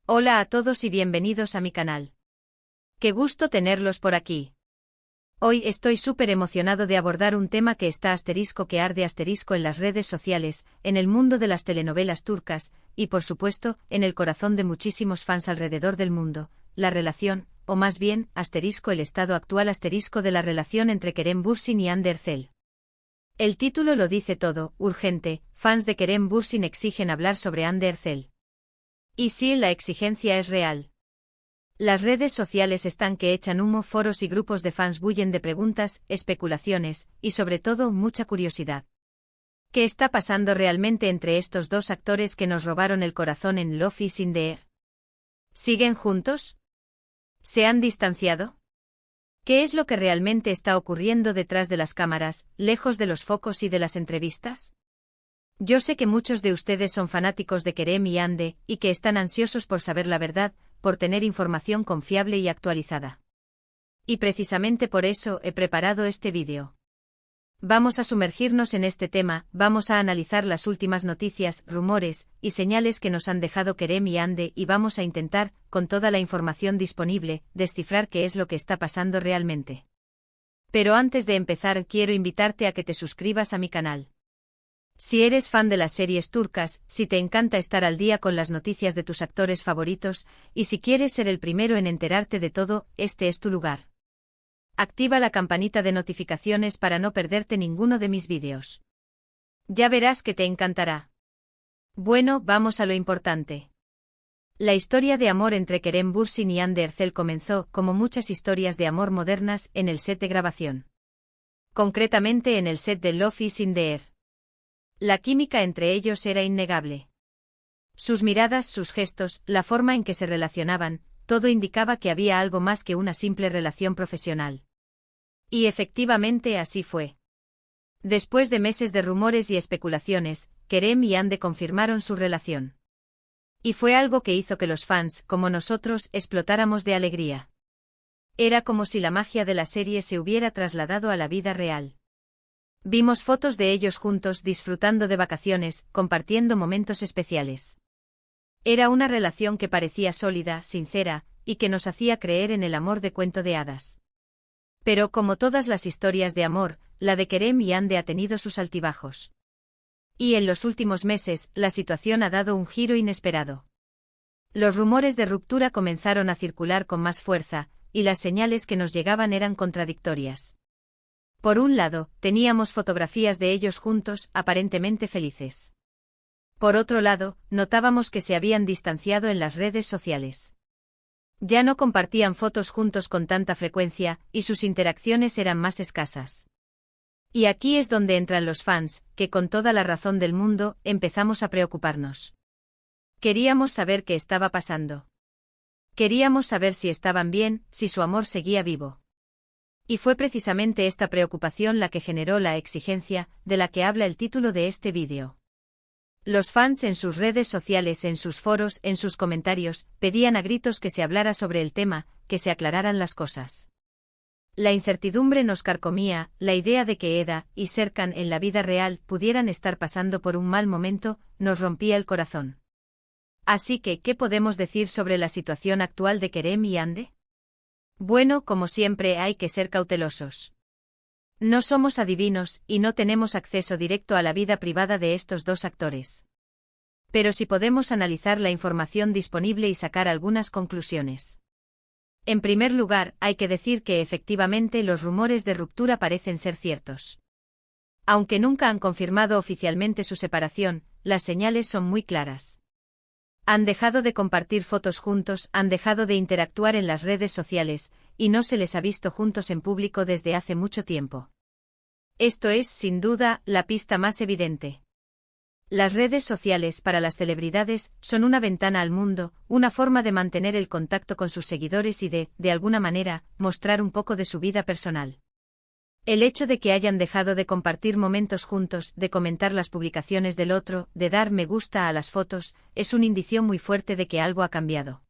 Hola a todos y bienvenidos a mi canal. Qué gusto tenerlos por aquí. Hoy estoy súper emocionado de abordar un tema que está que arde en las redes sociales, en el mundo de las telenovelas turcas, y por supuesto, en el corazón de muchísimos fans alrededor del mundo, la relación, o más bien, el estado actual de la relación entre Kerem Bürsin y Hande Erçel. El título lo dice todo, urgente, fans de Kerem Bürsin exigen hablar sobre Hande Erçel. Y sí, la exigencia es real. Las redes sociales están que echan humo, foros y grupos de fans bullen de preguntas, especulaciones, y sobre todo mucha curiosidad. ¿Qué está pasando realmente entre estos dos actores que nos robaron el corazón en Love is in the Air? ¿Siguen juntos? ¿Se han distanciado? ¿Qué es lo que realmente está ocurriendo detrás de las cámaras, lejos de los focos y de las entrevistas? Yo sé que muchos de ustedes son fanáticos de Kerem y Hande, y que están ansiosos por saber la verdad, por tener información confiable y actualizada. Y precisamente por eso he preparado este vídeo. Vamos a sumergirnos en este tema, vamos a analizar las últimas noticias, rumores y señales que nos han dejado Kerem y Hande y vamos a intentar, con toda la información disponible, descifrar qué es lo que está pasando realmente. Pero antes de empezar quiero invitarte a que te suscribas a mi canal. Si eres fan de las series turcas, si te encanta estar al día con las noticias de tus actores favoritos, y si quieres ser el primero en enterarte de todo, este es tu lugar. Activa la campanita de notificaciones para no perderte ninguno de mis vídeos. Ya verás que te encantará. Bueno, vamos a lo importante. La historia de amor entre Kerem Bürsin y Hande Erçel comenzó, como muchas historias de amor modernas, en el set de grabación. Concretamente en el set de Love is in the Air. La química entre ellos era innegable. Sus miradas, sus gestos, la forma en que se relacionaban, todo indicaba que había algo más que una simple relación profesional. Y efectivamente así fue. Después de meses de rumores y especulaciones, Kerem y Hande confirmaron su relación. Y fue algo que hizo que los fans, como nosotros, explotáramos de alegría. Era como si la magia de la serie se hubiera trasladado a la vida real. Vimos fotos de ellos juntos disfrutando de vacaciones, compartiendo momentos especiales. Era una relación que parecía sólida, sincera, y que nos hacía creer en el amor de cuento de hadas. Pero como todas las historias de amor, la de Kerem y Hande ha tenido sus altibajos. Y en los últimos meses, la situación ha dado un giro inesperado. Los rumores de ruptura comenzaron a circular con más fuerza, y las señales que nos llegaban eran contradictorias. Por un lado, teníamos fotografías de ellos juntos, aparentemente felices. Por otro lado, notábamos que se habían distanciado en las redes sociales. Ya no compartían fotos juntos con tanta frecuencia, y sus interacciones eran más escasas. Y aquí es donde entran los fans, que con toda la razón del mundo, empezamos a preocuparnos. Queríamos saber qué estaba pasando. Queríamos saber si estaban bien, si su amor seguía vivo. Y fue precisamente esta preocupación la que generó la exigencia, de la que habla el título de este vídeo. Los fans en sus redes sociales, en sus foros, en sus comentarios, pedían a gritos que se hablara sobre el tema, que se aclararan las cosas. La incertidumbre nos carcomía, la idea de que Eda y Serkan en la vida real pudieran estar pasando por un mal momento, nos rompía el corazón. Así que, ¿qué podemos decir sobre la situación actual de Kerem y Hande? Bueno, como siempre hay que ser cautelosos. No somos adivinos, y no tenemos acceso directo a la vida privada de estos dos actores. Pero sí podemos analizar la información disponible y sacar algunas conclusiones. En primer lugar, hay que decir que efectivamente los rumores de ruptura parecen ser ciertos. Aunque nunca han confirmado oficialmente su separación, las señales son muy claras. Han dejado de compartir fotos juntos, han dejado de interactuar en las redes sociales, y no se les ha visto juntos en público desde hace mucho tiempo. Esto es, sin duda, la pista más evidente. Las redes sociales para las celebridades son una ventana al mundo, una forma de mantener el contacto con sus seguidores y de alguna manera, mostrar un poco de su vida personal. El hecho de que hayan dejado de compartir momentos juntos, de comentar las publicaciones del otro, de dar me gusta a las fotos, es un indicio muy fuerte de que algo ha cambiado.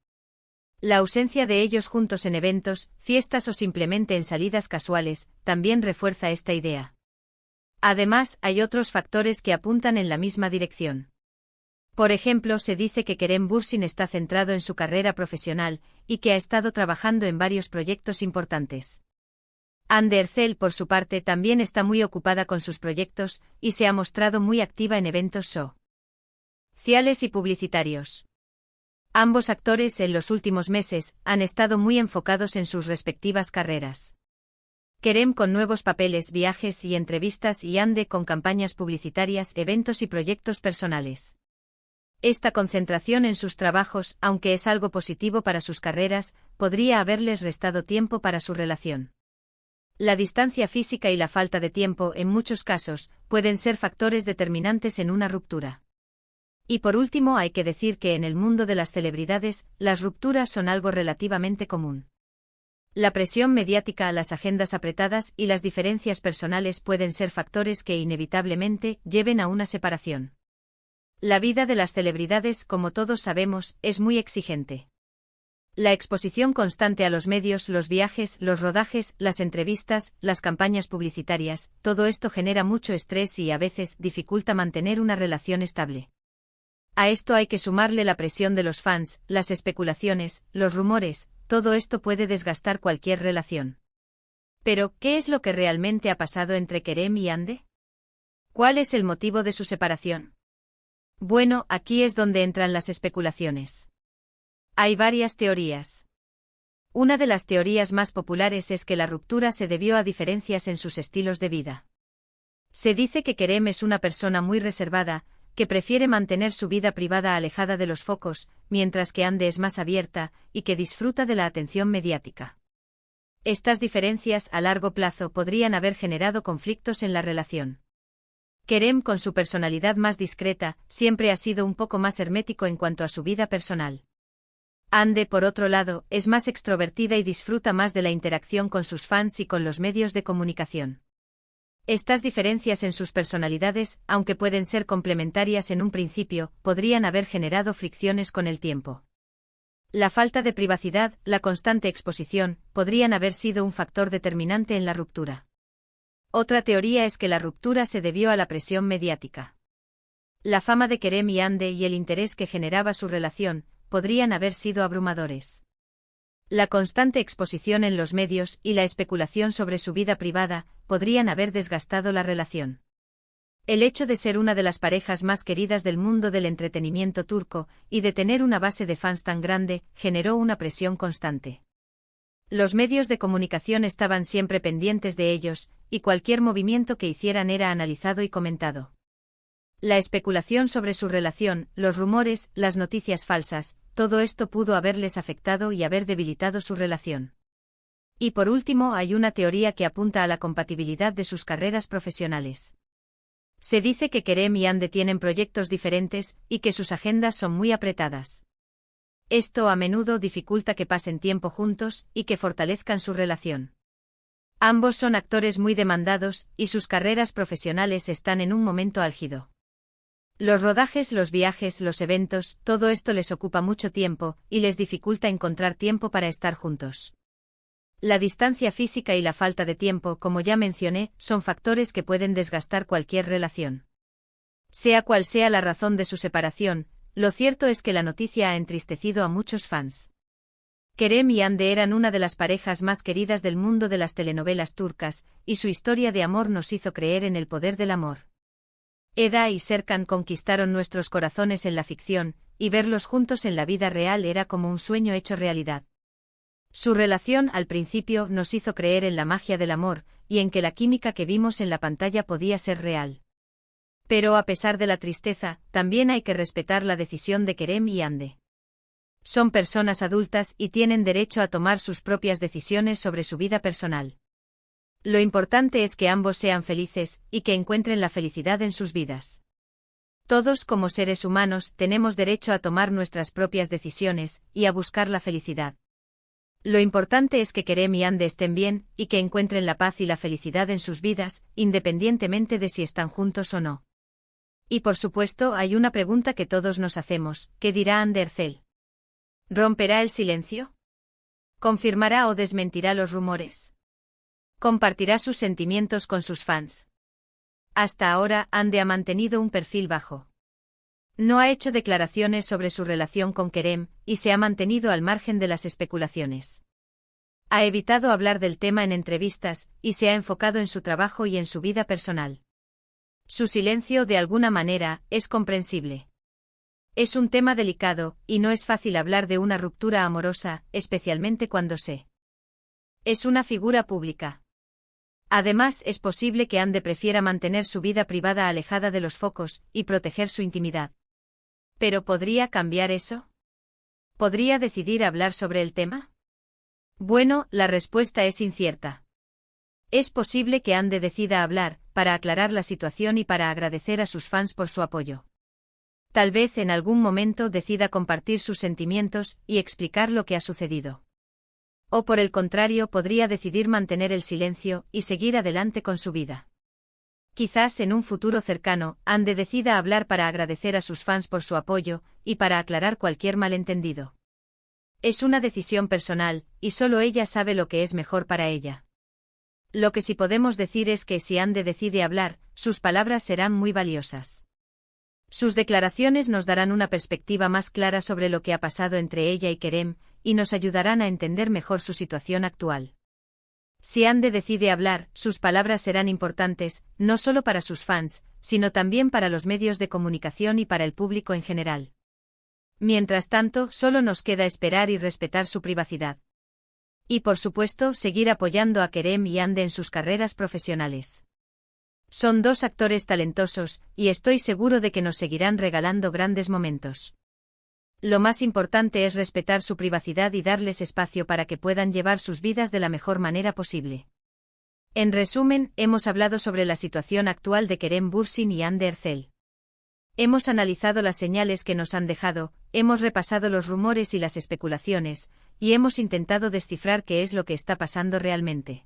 La ausencia de ellos juntos en eventos, fiestas o simplemente en salidas casuales, también refuerza esta idea. Además, hay otros factores que apuntan en la misma dirección. Por ejemplo, se dice que Kerem Bürsin está centrado en su carrera profesional y que ha estado trabajando en varios proyectos importantes. Hande Erçel, por su parte, también está muy ocupada con sus proyectos y se ha mostrado muy activa en eventos sociales y publicitarios. Ambos actores en los últimos meses han estado muy enfocados en sus respectivas carreras. Kerem con nuevos papeles, viajes y entrevistas, y Hande con campañas publicitarias, eventos y proyectos personales. Esta concentración en sus trabajos, aunque es algo positivo para sus carreras, podría haberles restado tiempo para su relación. La distancia física y la falta de tiempo, en muchos casos, pueden ser factores determinantes en una ruptura. Y por último, hay que decir que en el mundo de las celebridades, las rupturas son algo relativamente común. La presión mediática, las agendas apretadas y las diferencias personales pueden ser factores que inevitablemente lleven a una separación. La vida de las celebridades, como todos sabemos, es muy exigente. La exposición constante a los medios, los viajes, los rodajes, las entrevistas, las campañas publicitarias, todo esto genera mucho estrés y a veces dificulta mantener una relación estable. A esto hay que sumarle la presión de los fans, las especulaciones, los rumores, todo esto puede desgastar cualquier relación. Pero, ¿qué es lo que realmente ha pasado entre Kerem y Hande? ¿Cuál es el motivo de su separación? Bueno, aquí es donde entran las especulaciones. Hay varias teorías. Una de las teorías más populares es que la ruptura se debió a diferencias en sus estilos de vida. Se dice que Kerem es una persona muy reservada, que prefiere mantener su vida privada alejada de los focos, mientras que Hande es más abierta y que disfruta de la atención mediática. Estas diferencias a largo plazo podrían haber generado conflictos en la relación. Kerem, con su personalidad más discreta, siempre ha sido un poco más hermético en cuanto a su vida personal. Hande, por otro lado, es más extrovertida y disfruta más de la interacción con sus fans y con los medios de comunicación. Estas diferencias en sus personalidades, aunque pueden ser complementarias en un principio, podrían haber generado fricciones con el tiempo. La falta de privacidad, la constante exposición, podrían haber sido un factor determinante en la ruptura. Otra teoría es que la ruptura se debió a la presión mediática. La fama de Kerem y Hande y el interés que generaba su relación podrían haber sido abrumadores. La constante exposición en los medios y la especulación sobre su vida privada podrían haber desgastado la relación. El hecho de ser una de las parejas más queridas del mundo del entretenimiento turco y de tener una base de fans tan grande generó una presión constante. Los medios de comunicación estaban siempre pendientes de ellos, y cualquier movimiento que hicieran era analizado y comentado. La especulación sobre su relación, los rumores, las noticias falsas, todo esto pudo haberles afectado y haber debilitado su relación. Y por último, hay una teoría que apunta a la compatibilidad de sus carreras profesionales. Se dice que Kerem y Hande tienen proyectos diferentes y que sus agendas son muy apretadas. Esto a menudo dificulta que pasen tiempo juntos y que fortalezcan su relación. Ambos son actores muy demandados y sus carreras profesionales están en un momento álgido. Los rodajes, los viajes, los eventos, todo esto les ocupa mucho tiempo y les dificulta encontrar tiempo para estar juntos. La distancia física y la falta de tiempo, como ya mencioné, son factores que pueden desgastar cualquier relación. Sea cual sea la razón de su separación, lo cierto es que la noticia ha entristecido a muchos fans. Kerem y Hande eran una de las parejas más queridas del mundo de las telenovelas turcas, y su historia de amor nos hizo creer en el poder del amor. Eda y Serkan conquistaron nuestros corazones en la ficción, y verlos juntos en la vida real era como un sueño hecho realidad. Su relación al principio nos hizo creer en la magia del amor, y en que la química que vimos en la pantalla podía ser real. Pero a pesar de la tristeza, también hay que respetar la decisión de Kerem y Hande. Son personas adultas y tienen derecho a tomar sus propias decisiones sobre su vida personal. Lo importante es que ambos sean felices y que encuentren la felicidad en sus vidas. Todos como seres humanos tenemos derecho a tomar nuestras propias decisiones y a buscar la felicidad. Lo importante es que Kerem y Hande estén bien y que encuentren la paz y la felicidad en sus vidas, independientemente de si están juntos o no. Y por supuesto hay una pregunta que todos nos hacemos: ¿qué dirá Hande Erçel? ¿Romperá el silencio? ¿Confirmará o desmentirá los rumores? ¿Compartirá sus sentimientos con sus fans? Hasta ahora, Hande ha mantenido un perfil bajo. No ha hecho declaraciones sobre su relación con Kerem, y se ha mantenido al margen de las especulaciones. Ha evitado hablar del tema en entrevistas, y se ha enfocado en su trabajo y en su vida personal. Su silencio, de alguna manera, es comprensible. Es un tema delicado, y no es fácil hablar de una ruptura amorosa, especialmente cuando es una figura pública. Además, es posible que Ande prefiera mantener su vida privada alejada de los focos, y proteger su intimidad. ¿Pero podría cambiar eso? ¿Podría decidir hablar sobre el tema? Bueno, la respuesta es incierta. Es posible que Ande decida hablar, para aclarar la situación y para agradecer a sus fans por su apoyo. Tal vez en algún momento decida compartir sus sentimientos y explicar lo que ha sucedido. O por el contrario, podría decidir mantener el silencio y seguir adelante con su vida. Quizás en un futuro cercano, Ande decida hablar para agradecer a sus fans por su apoyo y para aclarar cualquier malentendido. Es una decisión personal, y solo ella sabe lo que es mejor para ella. Lo que sí podemos decir es que si Ande decide hablar, sus palabras serán muy valiosas. Sus declaraciones nos darán una perspectiva más clara sobre lo que ha pasado entre ella y Kerem, y nos ayudarán a entender mejor su situación actual. Si Ande decide hablar, sus palabras serán importantes, no solo para sus fans, sino también para los medios de comunicación y para el público en general. Mientras tanto, solo nos queda esperar y respetar su privacidad. Y por supuesto, seguir apoyando a Kerem y Ande en sus carreras profesionales. Son dos actores talentosos, y estoy seguro de que nos seguirán regalando grandes momentos. Lo más importante es respetar su privacidad y darles espacio para que puedan llevar sus vidas de la mejor manera posible. En resumen, hemos hablado sobre la situación actual de Kerem Bürsin y Hande Erçel. Hemos analizado las señales que nos han dejado, hemos repasado los rumores y las especulaciones, y hemos intentado descifrar qué es lo que está pasando realmente.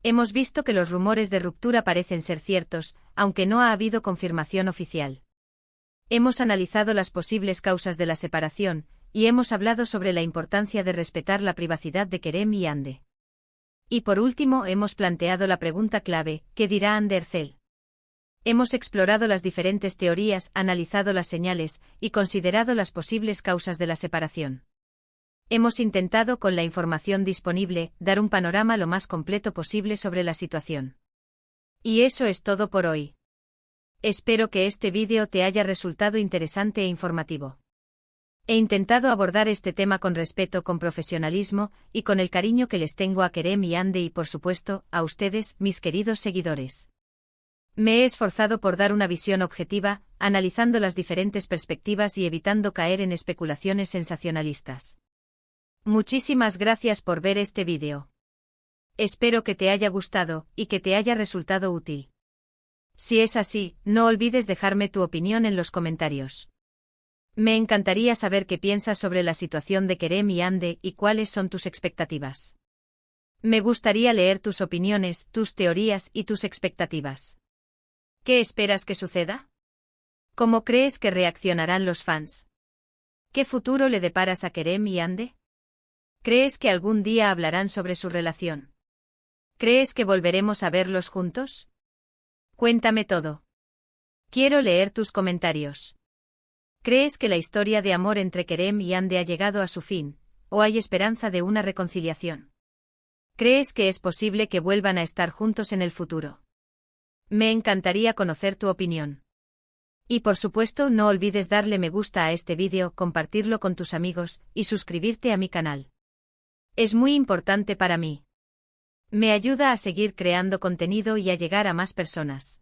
Hemos visto que los rumores de ruptura parecen ser ciertos, aunque no ha habido confirmación oficial. Hemos analizado las posibles causas de la separación, y hemos hablado sobre la importancia de respetar la privacidad de Kerem y Hande. Y por último hemos planteado la pregunta clave, ¿qué dirá Hande Erçel? Hemos explorado las diferentes teorías, analizado las señales, y considerado las posibles causas de la separación. Hemos intentado, con la información disponible, dar un panorama lo más completo posible sobre la situación. Y eso es todo por hoy. Espero que este vídeo te haya resultado interesante e informativo. He intentado abordar este tema con respeto, con profesionalismo, y con el cariño que les tengo a Kerem y Hande y por supuesto, a ustedes, mis queridos seguidores. Me he esforzado por dar una visión objetiva, analizando las diferentes perspectivas y evitando caer en especulaciones sensacionalistas. Muchísimas gracias por ver este vídeo. Espero que te haya gustado, y que te haya resultado útil. Si es así, no olvides dejarme tu opinión en los comentarios. Me encantaría saber qué piensas sobre la situación de Kerem y Hande y cuáles son tus expectativas. Me gustaría leer tus opiniones, tus teorías y tus expectativas. ¿Qué esperas que suceda? ¿Cómo crees que reaccionarán los fans? ¿Qué futuro le deparas a Kerem y Hande? ¿Crees que algún día hablarán sobre su relación? ¿Crees que volveremos a verlos juntos? Cuéntame todo. Quiero leer tus comentarios. ¿Crees que la historia de amor entre Kerem y Hande ha llegado a su fin, o hay esperanza de una reconciliación? ¿Crees que es posible que vuelvan a estar juntos en el futuro? Me encantaría conocer tu opinión. Y por supuesto no olvides darle me gusta a este vídeo, compartirlo con tus amigos, y suscribirte a mi canal. Es muy importante para mí. Me ayuda a seguir creando contenido y a llegar a más personas.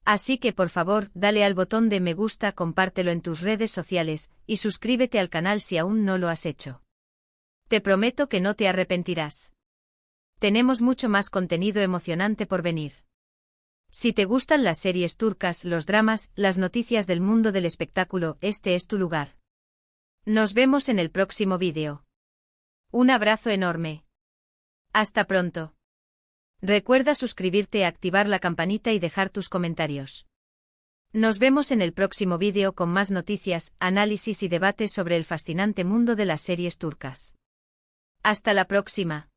Así que por favor, dale al botón de me gusta, compártelo en tus redes sociales, y suscríbete al canal si aún no lo has hecho. Te prometo que no te arrepentirás. Tenemos mucho más contenido emocionante por venir. Si te gustan las series turcas, los dramas, las noticias del mundo del espectáculo, este es tu lugar. Nos vemos en el próximo vídeo. Un abrazo enorme. Hasta pronto. Recuerda suscribirte, activar la campanita y dejar tus comentarios. Nos vemos en el próximo vídeo con más noticias, análisis y debates sobre el fascinante mundo de las series turcas. Hasta la próxima.